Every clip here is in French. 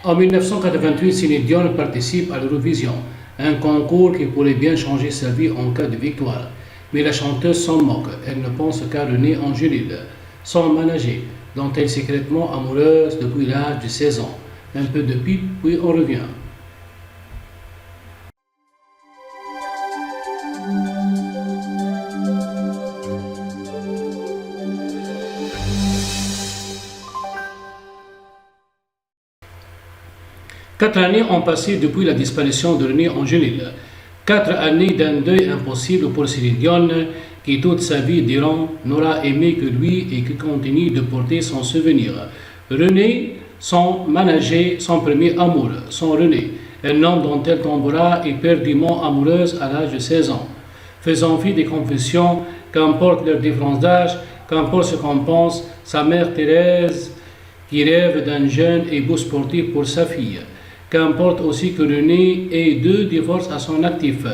En 1988, Céline Dion participe à l'Eurovision, un concours qui pourrait bien changer sa vie en cas de victoire. Mais la chanteuse s'en moque, elle ne pense qu'à René Angélil, son manager, dont elle est secrètement amoureuse depuis l'âge de 16 ans. Un peu de pipe, puis on revient. 4 années ont passé depuis la disparition de René Angélil. 4 années d'un deuil impossible pour Céline Dion, qui toute sa vie durant n'aura aimé que lui et qui continue de porter son souvenir. René, son manager, son premier amour, son René, un homme dont elle tombera éperdument amoureuse à l'âge de 16 ans. Faisant fi des confessions, qu'importe leur différence d'âge, qu'importe ce qu'en pense sa mère Thérèse, qui rêve d'un jeune et beau sportif pour sa fille. Qu'importe aussi que René ait 2 divorces à son actif.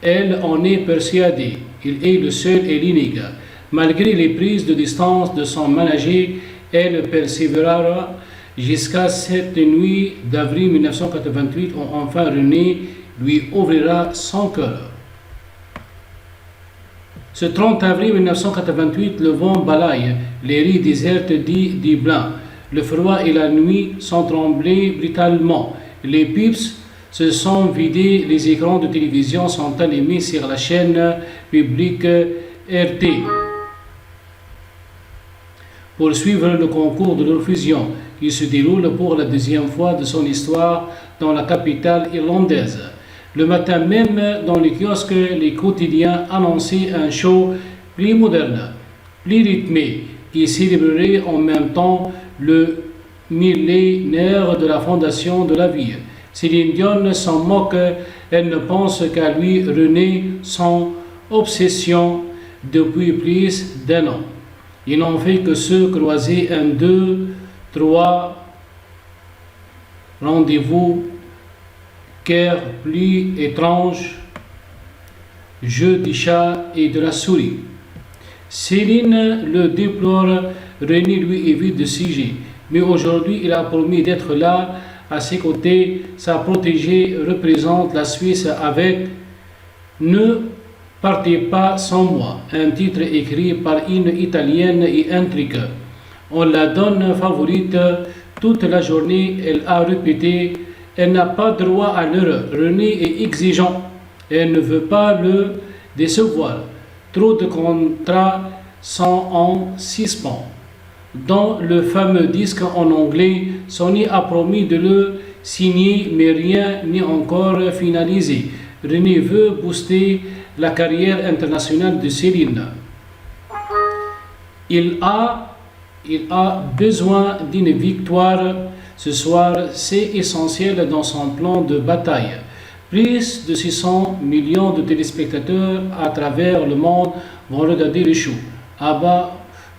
Elle en est persuadée. Il est le seul et l'unique. Malgré les prises de distance de son manager, elle persévérera jusqu'à cette nuit d'avril 1988 où enfin René lui ouvrira son cœur. Ce 30 avril 1988, le vent balaye les rues désertes du Blanc. Le froid et la nuit sont tremblés brutalement. Les pips se sont vidés, les écrans de télévision sont allumés sur la chaîne publique RT pour suivre le concours de l'Eurovision qui se déroule pour la 2e fois de son histoire dans la capitale irlandaise. Le matin même, dans les kiosques, les quotidiens annonçaient un show plus moderne, plus rythmé, qui célébrerait en même temps le millénaire de la fondation de la vie. Céline Dion s'en moque, elle ne pense qu'à lui, René, son obsession depuis plus d'1 an. Ils n'ont fait que se croiser 1, 2, 3 rendez-vous, cœur plus étrange, jeu du chat et de la souris. Céline le déplore, René lui évite de sujet, mais aujourd'hui il a promis d'être là à ses côtés. Sa protégée représente la Suisse avec Ne partez pas sans moi, un titre écrit par une Italienne et intrigue. On la donne favorite toute la journée, elle a répété, elle n'a pas droit à l'erreur. René est exigeant, elle ne veut pas le décevoir. Trop de contrats sont en suspens. Dans le fameux disque en anglais, Sony a promis de le signer, mais rien n'est encore finalisé. René veut booster la carrière internationale de Céline. Il a besoin d'une victoire ce soir, c'est essentiel dans son plan de bataille. Plus de 600 millions de téléspectateurs à travers le monde vont regarder le show. Abba,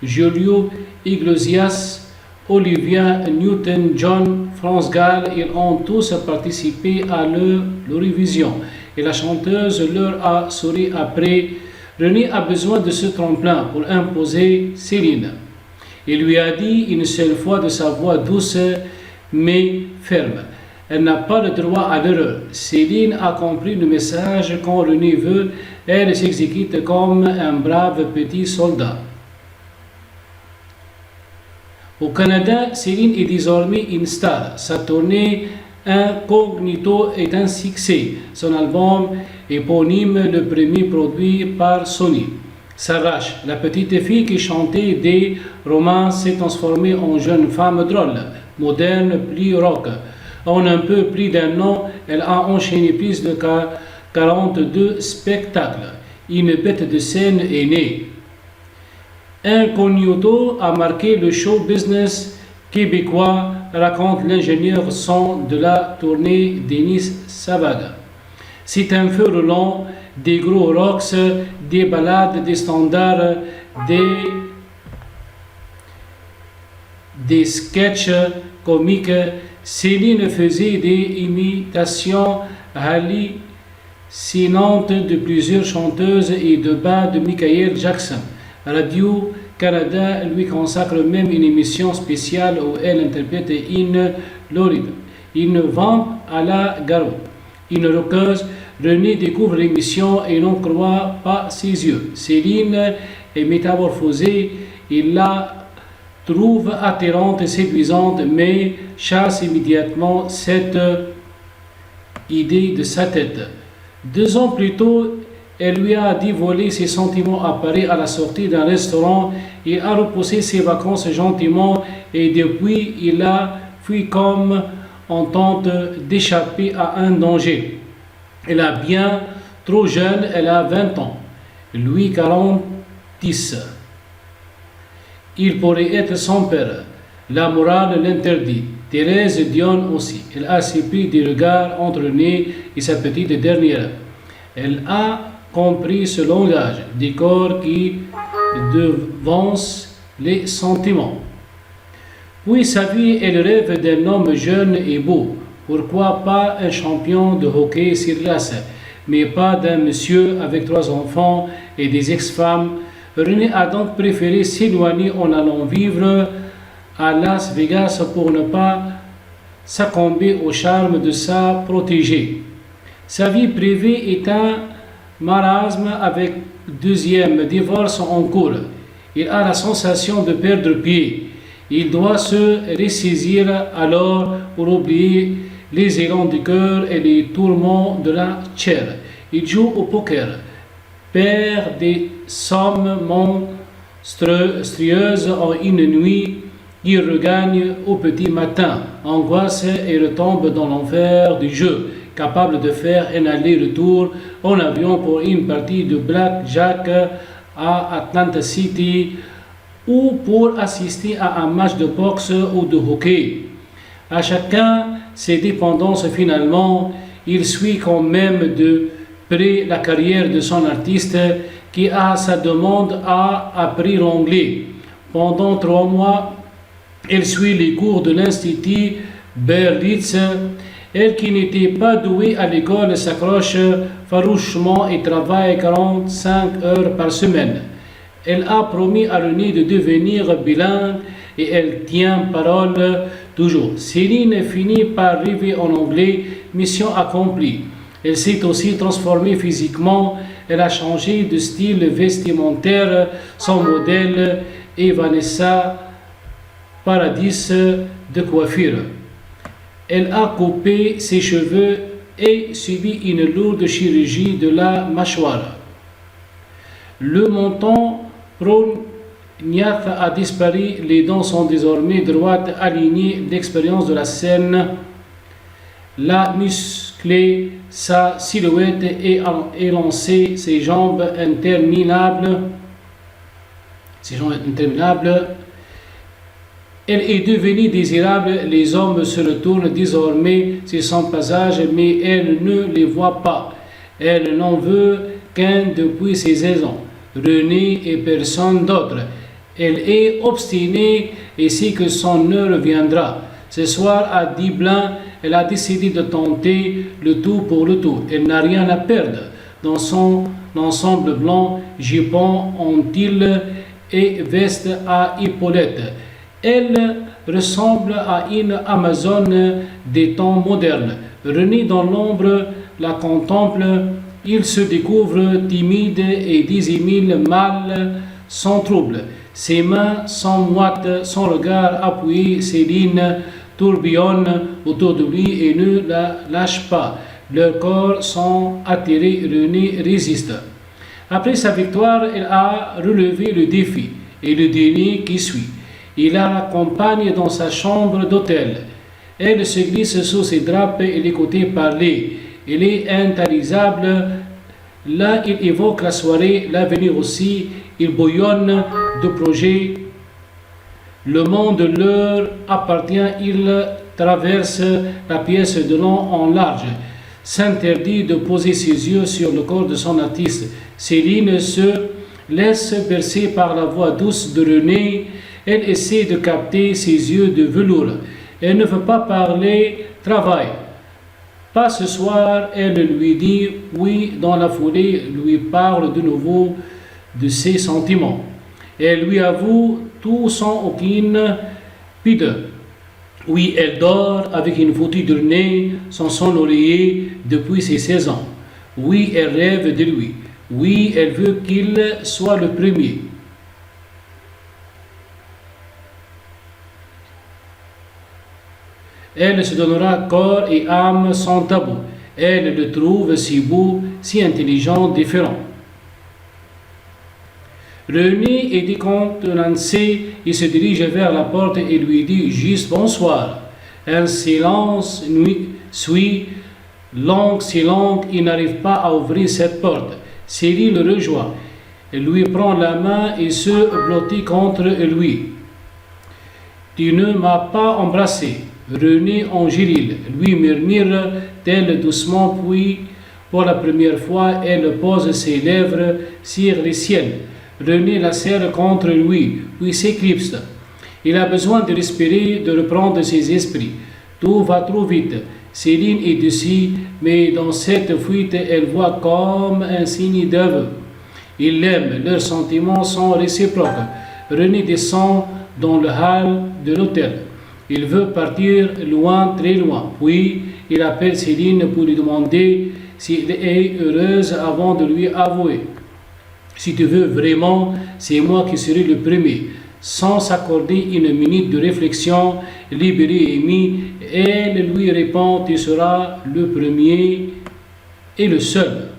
Julio Iglesias, Olivia Newton-John, France Gall, ils ont tous participé à l'Eurovision et la chanteuse leur a souri après. René a besoin de ce tremplin pour imposer Céline. Il lui a dit une seule fois de sa voix douce mais ferme. Elle n'a pas le droit à l'erreur. Céline a compris le message. Quand René veut, elle s'exécute comme un brave petit soldat. Au Canada, Céline est désormais une star. Sa tournée Incognito est un succès. Son album éponyme, le premier produit par Sony. S'arrache, la petite fille qui chantait des romances s'est transformée en jeune femme drôle, moderne, plus rock. En un peu plus d'1 an, elle a enchaîné plus de 42 spectacles. Une bête de scène est née. Incognito a marqué le show business québécois, raconte l'ingénieur son de la tournée Denis Savaga. C'est un feu roulant, des gros rocks, des ballades, des standards, des sketchs comiques. Céline faisait des imitations hallucinantes de plusieurs chanteuses et de bas de Michael Jackson. Radio-Canada lui consacre même une émission spéciale où elle interprète une Loride. Une vente à la garotte. Une roqueuse. René découvre l'émission et n'en croit pas ses yeux. Céline est métamorphosée. Il la trouve attirante et séduisante, mais chasse immédiatement cette idée de sa tête. 2 ans plus tôt, elle lui a dévoilé ses sentiments à Paris à la sortie d'un restaurant. Il a repoussé ses vacances gentiment et depuis, il a fui comme en tente d'échapper à un danger. Elle est bien trop jeune, elle a 20 ans. Lui, 46. Il pourrait être son père. La morale l'interdit. Thérèse Dion aussi. Elle a surpris des regards entre René et sa petite dernière. Elle a compris ce langage des corps qui devance les sentiments. Puis sa vie, elle rêve d'un homme jeune et beau. Pourquoi pas un champion de hockey sur glace, mais pas d'un monsieur avec 3 enfants et des ex-femmes. René a donc préféré s'éloigner en allant vivre à Las Vegas pour ne pas succomber au charme de sa protégée. Sa vie privée est un marasme avec 2e divorce en cours. Il a la sensation de perdre pied. Il doit se ressaisir alors pour oublier les élans du cœur et les tourments de la chair. Il joue au poker, perd des sommes monstrueuses en une nuit. Il regagne au petit matin, angoisse et retombe dans l'enfer du jeu, capable de faire un aller-retour en avion pour une partie de blackjack à Atlanta City ou pour assister à un match de boxe ou de hockey. À chacun ses dépendances finalement, il suit quand même de près la carrière de son artiste qui à sa demande a appris l'anglais. Pendant 3 mois, elle suit les cours de l'Institut Berlitz. Elle qui n'était pas douée à l'école s'accroche farouchement et travaille 45 heures par semaine. Elle a promis à René de devenir bilingue et elle tient parole toujours. Céline finit par rêver en anglais, mission accomplie. Elle s'est aussi transformée physiquement, elle a changé de style vestimentaire, son modèle est Vanessa Paradis de coiffure. Elle a coupé ses cheveux et subi une lourde chirurgie de la mâchoire. Le menton prognathe a disparu, les dents sont désormais droites, alignées. L'expérience de la scène l'a musclé, sa silhouette est élancée, ses jambes interminables. Elle est devenue désirable, les hommes se retournent désormais sur son passage, mais elle ne les voit pas. Elle n'en veut qu'un depuis ses 16 ans, René et personne d'autre. Elle est obstinée et sait que son heure viendra. Ce soir à Dublin, elle a décidé de tenter le tout pour le tout. Elle n'a rien à perdre. Dans son ensemble blanc, jupon en tulle et veste à épaulettes. Elle ressemble à une Amazone des temps modernes. René dans l'ombre la contemple. Il se découvre timide et dissimule mal son trouble. Ses mains sont moites, son regard appuyé, Céline tourbillonne autour de lui et ne la lâche pas. Leurs corps sont attirés, René résiste. Après sa victoire, elle a relevé le défi et le dernier qui suit. Il la accompagne dans sa chambre d'hôtel. Elle se glisse sous ses draps et l'écoute parler. Elle est intarissable. Là, il évoque la soirée, l'avenir aussi. Il bouillonne de projets. Le monde leur appartient. Il traverse la pièce de long en large. S'interdit de poser ses yeux sur le corps de son artiste. Céline se laisse bercer par la voix douce de René. Elle essaie de capter ses yeux de velours. Elle ne veut pas parler travail. Pas ce soir, elle lui dit oui dans la foulée, lui parle de nouveau de ses sentiments. Elle lui avoue tout sans aucune pudeur. Oui, elle dort avec une foutue de nez sans son oreiller depuis ses 16 ans. Oui, elle rêve de lui. Oui, elle veut qu'il soit le premier. Elle se donnera corps et âme sans tabou. Elle le trouve si beau, si intelligent, différent. René est décontenancé, il se dirige vers la porte et lui dit juste bonsoir. Un silence suit, long, si long, il n'arrive pas à ouvrir cette porte. Céline le rejoint. Elle lui prend la main et se blottit contre lui. Tu ne m'as pas embrassé. René Angélil lui murmure-t-elle doucement, puis, pour la première fois, elle pose ses lèvres sur les siennes. René la serre contre lui, puis s'éclipse. Il a besoin de respirer, de reprendre ses esprits. Tout va trop vite. Céline est dessus, mais dans cette fuite, elle voit comme un signe d'aveu. Il l'aime, leurs sentiments sont réciproques. René descend dans le hall de l'hôtel. Il veut partir loin, très loin. Puis, il appelle Céline pour lui demander si elle est heureuse avant de lui avouer. Si tu veux vraiment, c'est moi qui serai le premier. Sans s'accorder une minute de réflexion, libérée et émue, elle lui répond, tu seras le premier et le seul.